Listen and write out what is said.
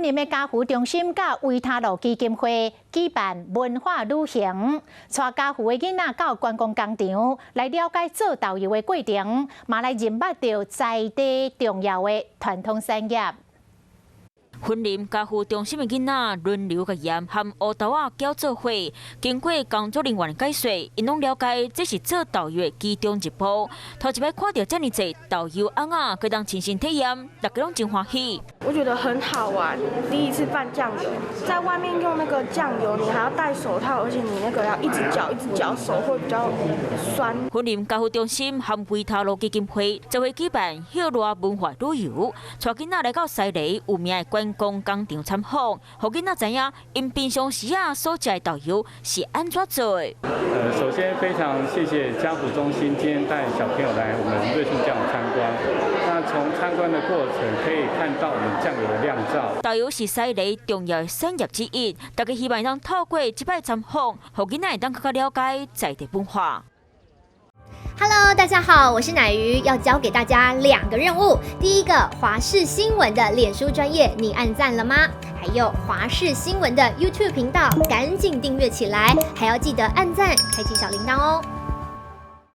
林的家扶中心甲维他路基金会举办文化旅行，带家扶的囡仔到观光工厂来了解做导游的过程，嘛来认捌到在地重要的传统产业。云林家扶中心的囡仔轮流甲盐和乌豆仔搅做伙，经过工作人员的解说，因拢了解这是做导游的其中一步。头一摆看到这么多导游翁仔，可当亲身体验，大家拢真欢喜。我觉得很好玩，第一次拌酱油，在外面用那个酱油，你还要戴手套，而且你那个要一直搅，手会比较酸。云林家扶中心和维他路基金会就会举办秀热文化旅游，带囡仔来到西里有名的观光工厂参访，让囡仔知影因平常时所食的导游是安怎做的。首先非常谢谢家扶中心今天带小朋友来我们瑞树酱油参观。那从参观的过程可以看到我们酱油的酿造。导游是西里重要的产业之一，大家希望能透过这摆参访，让囡仔能更加了解在地文化。Hello， 大家好，我是乃瑜，要教给大家2个任务。第一个，华视新闻的脸书专页，你按赞了吗？还有华视新闻的 YouTube 频道，赶紧订阅起来，还要记得按赞，开启小铃铛哦。